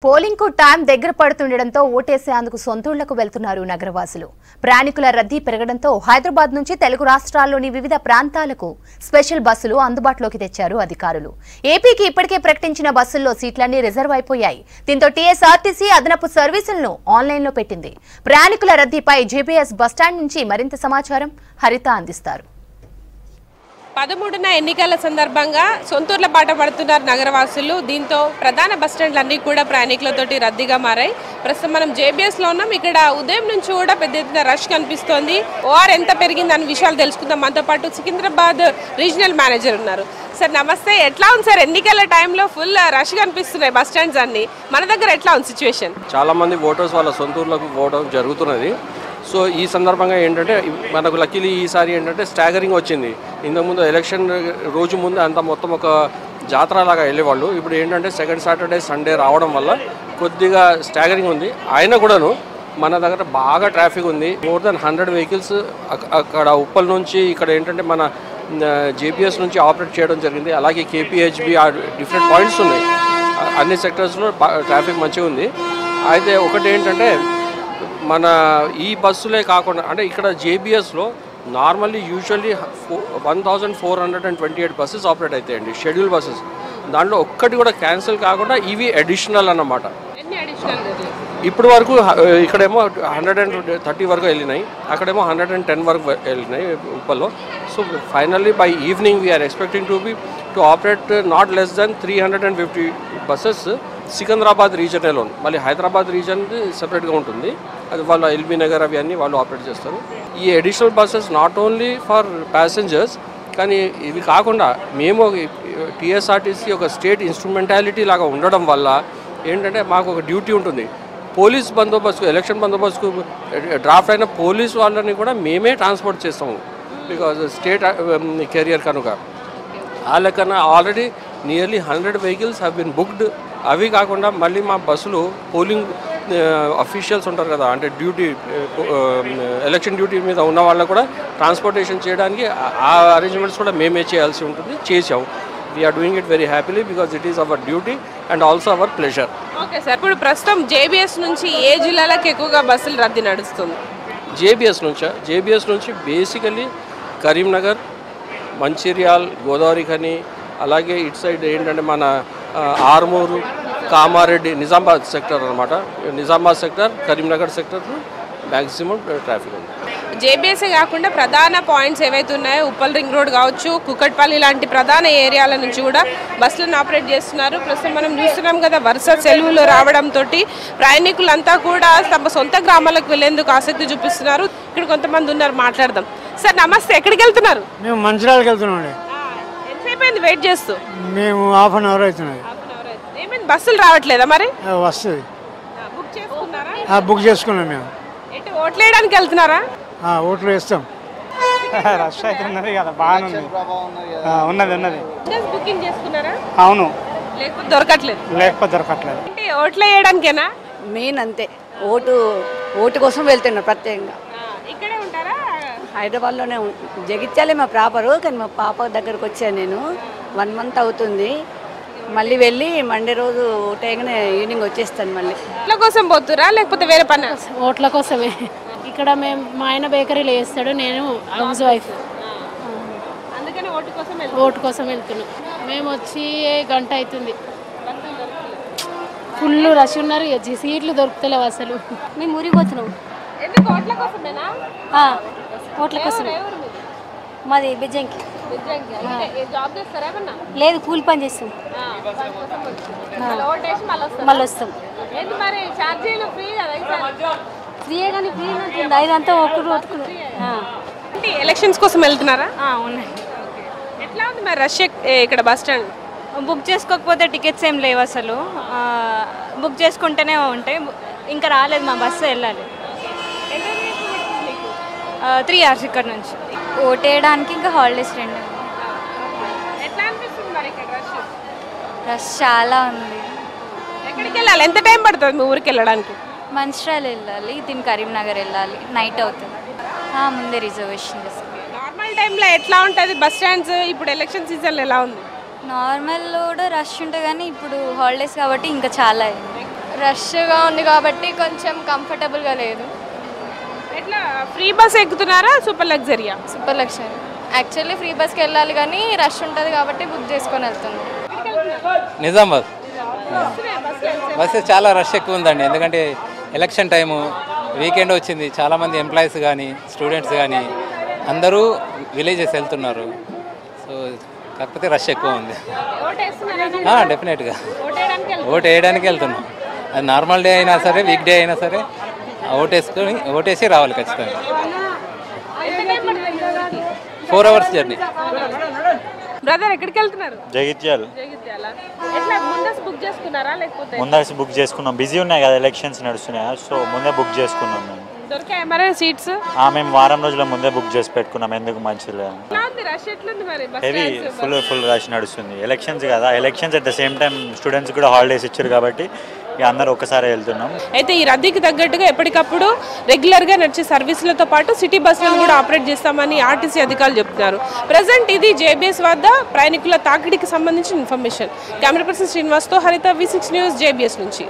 Polling కు time దగ్గర పడుతుండటంతో ఓటేసేందుకు సొంతూళ్లకు వెళ్తున్నారు నగరవాసులు. ప్రయాణికుల రద్దీ పెరగడంతో హైదరాబాద్ నుంచి తెలుగు రాష్ట్రాల్లోని వివిధ ప్రాంతాలకు స్పెషల్ బస్సులు అందుబాటులోకి తెచ్చారు అధికారులు. ఏపీకి ఇప్పటికే ప్రకటించిన బస్సుల్లో సీట్లన్నీ రిజర్వ్ అయిపోయాయి. దీంతో టీఎస్ఆర్టీసీ అదనపు సర్వీసులను ఆన్లైన్లో పెట్టింది. ప్రయాణికుల రద్దీపై జేబీఎస్ బస్టాండ్ నుంచి మరింత సమాచారం హరిత అందిస్తారు. 13న ఎన్నికల సందర్భంగా సొంతూర్ల బాట పడుతున్నారు నగరవాసులు. దీంతో ప్రధాన బస్టాండ్లన్నీ కూడా ప్రయాణికులతోటి రద్దీగా మారాయి. ప్రస్తుతం మనం జేబీఎస్లో ఉన్నాం. ఇక్కడ ఉదయం నుంచి కూడా పెద్ద ఎత్తున రష్ కనిపిస్తోంది. ఓఆర్ ఎంత పెరిగింది అనే విషయాలు తెలుసుకుందాం. మనతో పాటు సికింద్రాబాద్ రీజనల్ మేనేజర్ ఉన్నారు. సార్ నమస్తే, ఎట్లా ఉంది సార్? ఎన్నికల టైంలో ఫుల్ రష్ కనిపిస్తున్నాయి బస్ స్టాండ్స్ అన్ని. మన దగ్గర ఎట్లా ఉంది సిచ్యువేషన్? చాలా మంది ఓటర్స్ వాళ్ళ సొంతూర్లకు పోవడం జరుగుతున్నది. సో ఈ సందర్భంగా ఏంటంటే మనకు లక్కీలీ ఈసారి ఏంటంటే స్టాగరింగ్ వచ్చింది. ఇంతకుముందు ఎలక్షన్ రోజు ముందు అంతా మొత్తం ఒక జాతరలాగా వెళ్ళేవాళ్ళు. ఇప్పుడు ఏంటంటే సెకండ్ సాటర్డే సండే రావడం వల్ల కొద్దిగా స్టాగరింగ్ ఉంది. అయినా కూడాను మన దగ్గర బాగా ట్రాఫిక్ ఉంది. మోర్ దెన్ 100 వెహికల్స్ అక్కడ ఉప్పల్ నుంచి ఇక్కడ ఏంటంటే మన జేబీఎస్ నుంచి ఆపరేట్ చేయడం జరిగింది. అలాగే కేపీహెచ్బి డిఫరెంట్ పాయింట్స్ ఉన్నాయి. అన్ని సెక్టర్స్లో ట్రాఫిక్ మంచిగా ఉంది. అయితే ఒకటి ఏంటంటే మన ఈ బస్సులే కాకుండా అంటే ఇక్కడ జేబీఎస్లో నార్మల్లీ యూజువల్లీ 1428 బస్సెస్ ఆపరేట్ అవుతాయండి, షెడ్యూల్ బస్సెస్. దాంట్లో ఒక్కటి కూడా క్యాన్సిల్ కాకుండా ఇవి అడిషనల్ అన్నమాట. ఇప్పుడు వరకు ఇక్కడేమో 130 వరకు వెళ్ళినాయి, అక్కడేమో 110 వరకు వెళ్ళినాయి ఉప్పల్లో. So finally by evening we're expecting to operate not less than 350 buses Secunderabad region alone. మళ్ళీ హైదరాబాద్ రీజన్ సెపరేట్గా ఉంటుంది, అది వాళ్ళు ఎల్బీ నగర్ అవి అన్నీ వాళ్ళు ఆపరేట్ చేస్తారు. ఈ additional buses not only for passengers, కానీ ఇవి కాకుండా మేము టీఎస్ఆర్టీసీ ఒక స్టేట్ ఇన్స్ట్రుమెంటాలిటీ లాగా ఉండడం వల్ల ఏంటంటే మాకు ఒక డ్యూటీ ఉంటుంది. పోలీస్ బందోబస్తు, ఎలక్షన్ బందోబస్తుకు డ్రాఫ్ట్ అయిన పోలీస్ వాళ్ళని కూడా మేమే ట్రాన్స్పోర్ట్ చేస్తాము. బికాజ్ స్టేట్ కెరియర్ కనుక ఆ లెక్కన already nearly 100 vehicles have been booked. అవి కాకుండా మళ్ళీ మా బస్సులు పోలింగ్ అఫీషియల్స్ ఉంటారు కదా, అంటే డ్యూటీ ఎలక్షన్ డ్యూటీ మీద ఉన్న వాళ్ళకు కూడా ట్రాన్స్పోర్టేషన్ చేయడానికి ఆ అరేంజ్మెంట్స్ కూడా మేమే చేయాల్సి ఉంటుంది, చేసాం. We are doing it very happily because it is our duty and also our pleasure. Okay sir, ఇప్పుడు ప్రస్తుతం జేబీఎస్ నుంచి ఏ జిల్లాలకు ఎక్కువగా బస్సులు రద్దీ నడుస్తుంది? జేబీఎస్ నుంచి బేసికలీ కరీంనగర్, మంచిర్యాల్, గోదావరి ఖని, అలాగే ఇటు సైడ్ ఏంటంటే మన ఆర్మూరు, కామారెడ్డి, నిజామాబాద్ సెక్టర్ అనమాట. Nizamabad sector, Karimnagar sector maximum traffic ఉంది. జేబీఎస్ఏ కాకుండా ప్రధాన పాయింట్స్ ఏవైతే ఉన్నాయో ఉప్పల్ రింగ్ రోడ్ కావచ్చు, కుకట్పల్లి లాంటి ప్రధాన ఏరియాల నుంచి కూడా బస్సులను ఆపరేట్ చేస్తున్నారు. ప్రస్తుతం మనం చూస్తున్నాం కదా, వరుస సెలవులు రావడంతో ప్రయాణికులంతా కూడా తమ సొంత గ్రామాలకు వెళ్లేందుకు ఆసక్తి చూపిస్తున్నారు. ఇక్కడ కొంతమంది ఉన్నారు, మాట్లాడదాం. సార్ నమస్తే, ఎక్కడికి వెళ్తున్నారు? మేము మంచిర్యాలకి వెళ్తున్నాం. ఎంతసేపు అయింది వెయిట్ చేస్తూ? మేము ½ అన్ అవర్ అవుతున్నది. ఏమైంది, బస్సులు రావట్లేదా? మరి వస్తుంది. బుక్ చేసుకున్నారా? బుక్ చేసుకున్నాం మేము. ఓట్లు వేయడానికి వెళ్తున్నారా? ఓట్లు వేస్తాం. రష్ అయితే ఉన్నది కదా, బాగానే ఉన్నది. బుకింగ్ చేసుకున్నారా? అవును. లేకపోతే దొరకట్లేదు. ఓట్లు వేయడానికేనా మెయిన్? అంతే, ఓటు కోసం వెళ్తున్నా ప్రత్యేకంగా. ఇక్కడే ఉంటారా? హైదరాబాద్లోనే జగిత్యాలే మా ప్రాపరు, కానీ మా పాప దగ్గరకు వచ్చాను నేను. 1 మంత్ అవుతుంది. మళ్ళీ వెళ్ళి మండే రోజు ఓటేగానే ఈవినింగ్ వచ్చేస్తాను. మళ్ళీ ఓట్ల కోసం పోతురా లేకపోతే వేరే పని? ఓట్ల కోసమే. ఇక్కడ మా ఆయన బేకరీలో వేస్తాడు, నేను హౌస్ వైఫ్. అందుకని ఓటు కోసం వెళ్తున్నాం. మేము వచ్చి గంట అవుతుంది. ఫుల్ రష్ ఉన్నారు, సీట్లు దొరుకుతలేవు అసలు. మేము ఊరికి పోతున్నాం. ఓట్ల కోసమేనా? ఓట్ల కోసం. మాది బెజ్జంకి. జాబ్ చేస్తారా? లేదు, కూలి పని చేస్తాం. మళ్ళీ వస్తాం. ఫ్రీయే కానీ ఫ్రీ ఉంటుంది. ఐదంతా ఎలక్షన్స్ కోసం వెళ్తున్నారా? ఉన్నాయి. ఎట్లా ఉంది మరి రష్ ఇక్కడ బస్ స్టాండ్? బుక్ చేసుకోకపోతే టికెట్స్ ఏం లేవు అసలు. బుక్ చేసుకుంటేనే ఉంటాయి. ఇంకా రాలేదు మా బస్సు, వెళ్ళాలి. 3 hours ఇక్కడ నుంచి. ఓటేయడానికి ఇంకా హాలిడేస్ 2. ఎట్లా అనిపిస్తుంది మరి ఇక్కడ రష్? రష్ చాలా ఉంది. ఎక్కడికి వెళ్ళాలి? ఎంత టైం పడుతుంది మీ ఊరికి వెళ్ళడానికి? మంచిర్యాల వెళ్ళాలి, దీని కరీంనగర్ వెళ్ళాలి. నైట్ అవుతుంది. ముందే రిజర్వేషన్ చేసుకోవాలి. నార్మల్ టైంలో ఎట్లా ఉంటుంది బస్ స్టాండ్స్? ఇప్పుడు ఎలక్షన్ సీజన్లో ఎలా ఉంది? నార్మల్ కూడా రష్ ఉంటుంది, కానీ ఇప్పుడు హాలిడేస్ కాబట్టి ఇంకా చాలా అయింది. రష్గా ఉంది కాబట్టి కొంచెం కంఫర్టబుల్గా లేదు. ఎట్లా ఫ్రీ బస్ ఎక్కుతున్నారా సూపర్ లగ్జరీయా? Super luxury. యాక్చువల్లీ ఫ్రీ బస్కి వెళ్ళాలి కానీ రష్ ఉంటుంది కాబట్టి బుక్ చేసుకొని వెళ్తున్నాం. నిజామాబాద్ బస్సు చాలా రష్ ఎక్కువ ఉందండి. ఎందుకంటే ఎలక్షన్ టైము, వీకెండ్ వచ్చింది, చాలామంది ఎంప్లాయీస్ కానీ స్టూడెంట్స్ కానీ అందరూ విలేజెస్ వెళ్తున్నారు. సో కాకపోతే రష్ ఎక్కువ ఉంది. డెఫినెట్గా ఓటు వేయడానికి వెళ్తున్నాం. అది నార్మల్ డే అయినా సరే, వీక్ డే అయినా సరే ఓటేసి రావాలి ఖచ్చితంగా. 4 hours జర్నీ. బ్రదర్ ఎక్కడికి వెళ్తున్నారు? జగిత్యాల. ఎట్లా ముందస్తు బుక్ చేసుకున్నారా లేకపోతే? ముందస్తు బుక్ చేసుకున్నాం. బిజీ ఉన్నాయి కదా, ఎలక్షన్స్ నడుస్తున్నాయి. సో ముందే బుక్ చేసుకున్నాం మేము. దొరికాయా మరి సీట్స్? మేము వారం రోజుల ముందే బుక్ చేసి పెట్టుకున్నాం. ఎందుకు మంచిది హెవీ ఫుల్ రష్ నడుస్తుంది. ఎలక్షన్స్ కదా, elections at the same time students కూడా హాలిడేస్ ఇచ్చారు కాబట్టి ఇక అందరూ ఒక్కసారి వెళ్తున్నాం. అయితే ఈ రద్దీకి తగ్గట్టుగా ఎప్పటికప్పుడు రెగ్యులర్గా నడిచే సర్వీసులతో పాటు సిటీ బస్సులను కూడా ఆపరేట్ చేస్తామని ఆర్టీసీ అధికారులు చెప్తున్నారు. ప్రజెంట్ ఇది జేబీఎస్ వద్ద ప్రయాణికుల తాకిడికి సంబంధించిన ఇన్ఫర్మేషన్. కెమెరా పర్సన్ శ్రీనివాస్తో హరిత, V6 న్యూస్, జేబీఎస్ నుంచి.